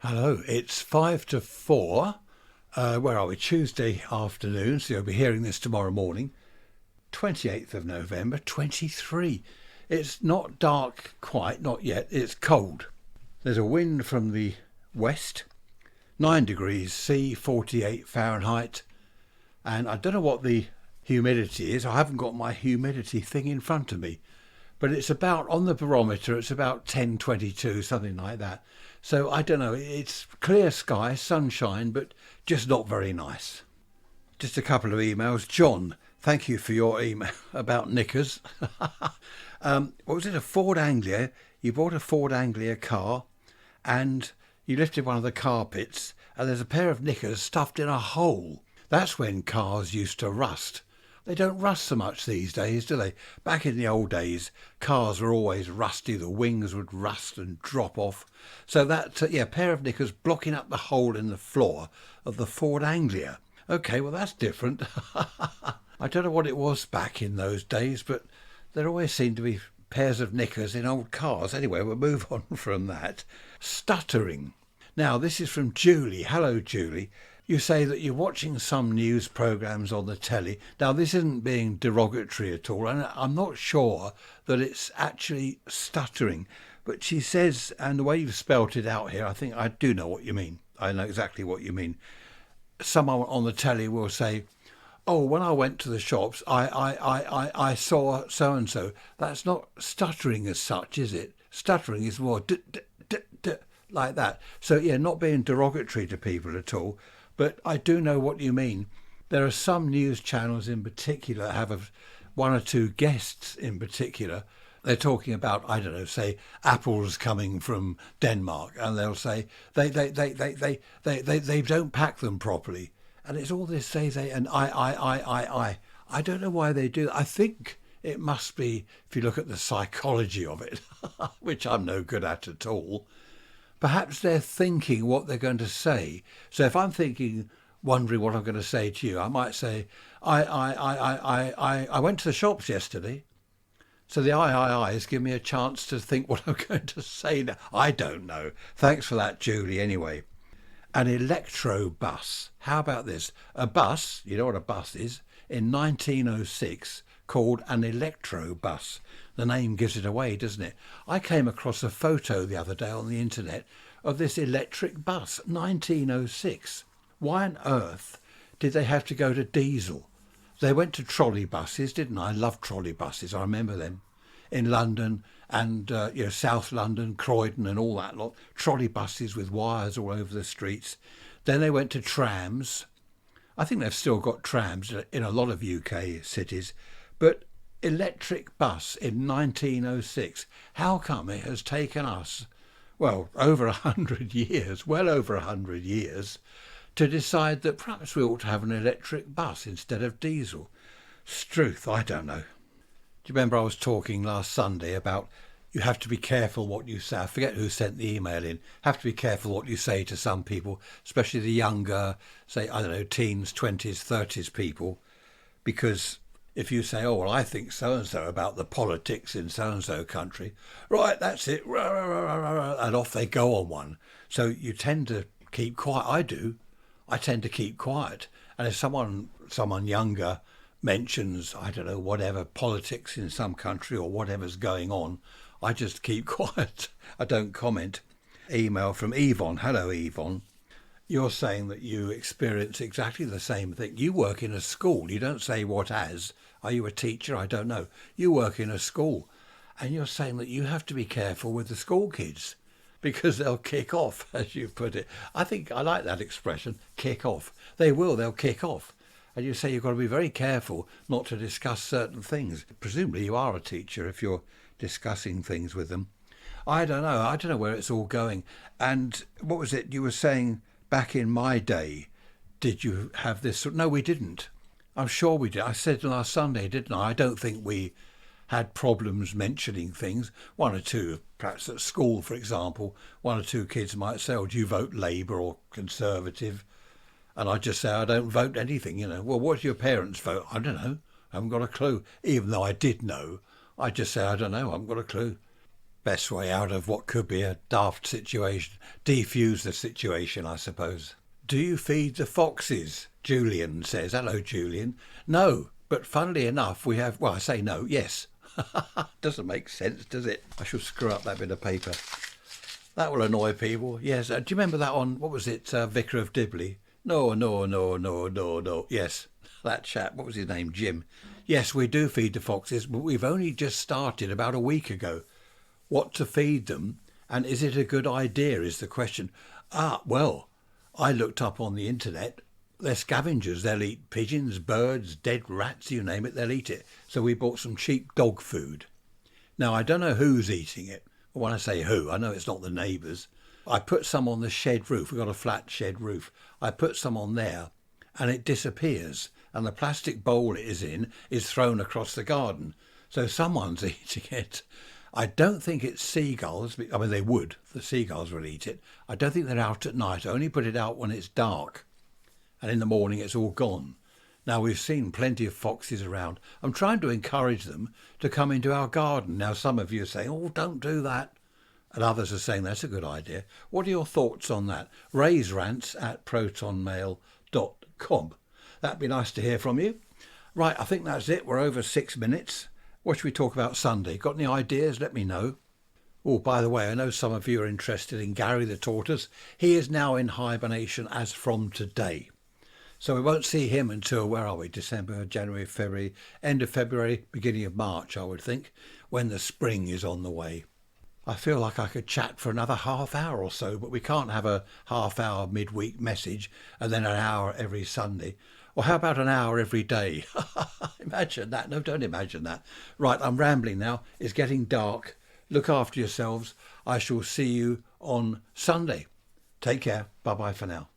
Hello, it's 5 to 4. Where are we? Tuesday afternoon, so you'll be hearing this tomorrow morning. 28th of November, 23. It's not dark quite, not yet. It's cold. There's a wind from the west, 9 degrees C, 48 Fahrenheit. And I don't know what the humidity is. I haven't got my humidity thing in front of me. But it's about, on the barometer, it's about 1022, something like that. So I don't know, it's clear sky, sunshine, but just not very nice. Just a couple of emails. John, thank you for your email about knickers. What was it, a Ford Anglia? You bought a Ford Anglia car and you lifted one of the carpets and there's a pair of knickers stuffed in a hole. That's when cars used to rust. They don't rust so much these days, do they? Back in the old days, cars were always rusty. The wings would rust and drop off. So that, a pair of knickers blocking up the hole in the floor of the Ford Anglia. OK, well, that's different. I don't know what it was back in those days, but there always seemed to be pairs of knickers in old cars. Anyway, we'll move on from that. Stuttering. Now, this is from Julie. Hello, Julie. You say that you're watching some news programmes on the telly. Now, this isn't being derogatory at all, and I'm not sure that it's actually stuttering. But she says, and the way you've spelt it out here, I think I do know what you mean. I know exactly what you mean. Someone on the telly will say, oh, when I went to the shops, I saw so-and-so. That's not stuttering as such, is it? Stuttering is more like that. So, not being derogatory to people at all. But I do know what you mean. There are some news channels in particular that have one or two guests in particular. They're talking about, I don't know, say apples coming from Denmark, and they'll say they don't pack them properly, and it's all this say and I. I don't know why they do. I think it must be, if you look at the psychology of it, which I'm no good at all. Perhaps they're thinking what they're going to say. So if I'm wondering what I'm going to say to you, I might say, I went to the shops yesterday. So the is give me a chance to think what I'm going to say now. I don't know. Thanks for that, Julie, anyway. An electro bus. How about this? A bus, you know what a bus is, in 1906 called an electro bus. The name gives it away, doesn't it? I came across a photo the other day on the internet of this electric bus, 1906. Why on earth did they have to go to diesel? They went to trolley buses, didn't I? I love trolley buses, I remember them. In London and South London, Croydon and all that lot. Trolley buses with wires all over the streets. Then they went to trams. I think they've still got trams in a lot of UK cities. But electric bus in 1906. How come it has taken us, over 100 years, well over 100 years, to decide that perhaps we ought to have an electric bus instead of diesel? Struth, I don't know. Do you remember I was talking last Sunday about you have to be careful what you say? I forget who sent the email in. Have to be careful what you say to some people, especially the younger, say, I don't know, teens, 20s, 30s people, because if you say, oh, well, I think so-and-so about the politics in so-and-so country, right, that's it, and off they go on one. So you tend to keep quiet. I do. I tend to keep quiet. And if someone younger mentions, I don't know, whatever, politics in some country or whatever's going on, I just keep quiet. I don't comment. Email from Yvonne. Hello, Yvonne. You're saying that you experience exactly the same thing. You work in a school. You don't say what as. Are you a teacher? I don't know. You work in a school. And you're saying that you have to be careful with the school kids because they'll kick off, as you put it. I think I like that expression, kick off. They will. They'll kick off. And you say you've got to be very careful not to discuss certain things. Presumably you are a teacher if you're discussing things with them. I don't know. I don't know where it's all going. And what was it you were saying? Back in my day, did you have this? No, we didn't. I'm sure we did. I said last Sunday, didn't I? I don't think we had problems mentioning things. One or two, perhaps at school, for example, one or two kids might say, oh, do you vote Labour or Conservative? And I just say, I don't vote anything, Well, what do your parents vote? I don't know. I haven't got a clue. Even though I did know, I just say, I don't know. I haven't got a clue. Best way out of what could be a daft situation. Defuse the situation, I suppose. Do you feed the foxes? Julian says. Hello, Julian. No, but funnily enough, we have... Well, I say no, yes. Doesn't make sense, does it? I should screw up that bit of paper. That will annoy people. Yes. Do you remember that on, what was it, Vicar of Dibley? No. Yes, that chap. What was his name? Jim. Yes, we do feed the foxes, but we've only just started about a week ago. What to feed them, and is it a good idea, is the question. Well, I looked up on the internet. They're scavengers. They'll eat pigeons, birds, dead rats, you name it, they'll eat it. So we bought some cheap dog food. Now, I don't know who's eating it. When I say who, I know it's not the neighbours. I put some on the shed roof. We've got a flat shed roof. I put some on there and it disappears. And the plastic bowl it is in is thrown across the garden. So someone's eating it. I don't think it's seagulls. I mean, they would. The seagulls will eat it. I don't think they're out at night. I only put it out when it's dark. And in the morning it's all gone. Now, we've seen plenty of foxes around. I'm trying to encourage them to come into our garden. Now, some of you are saying, oh, don't do that. And others are saying that's a good idea. What are your thoughts on that? Raise rants at protonmail.com. That'd be nice to hear from you. Right, I think that's it. We're over 6 minutes. What should we talk about Sunday? Got any ideas? Let me know. Oh, by the way, I know some of you are interested in Gary the tortoise. He is now in hibernation as from today. So we won't see him until, where are we? December, January, February, end of February, beginning of March, I would think, when the spring is on the way. I feel like I could chat for another half hour or so, but we can't have a half hour midweek message and then an hour every Sunday. Or how about an hour every day? Imagine that. No, don't imagine that. Right, I'm rambling now. It's getting dark. Look after yourselves. I shall see you on Sunday. Take care. Bye-bye for now.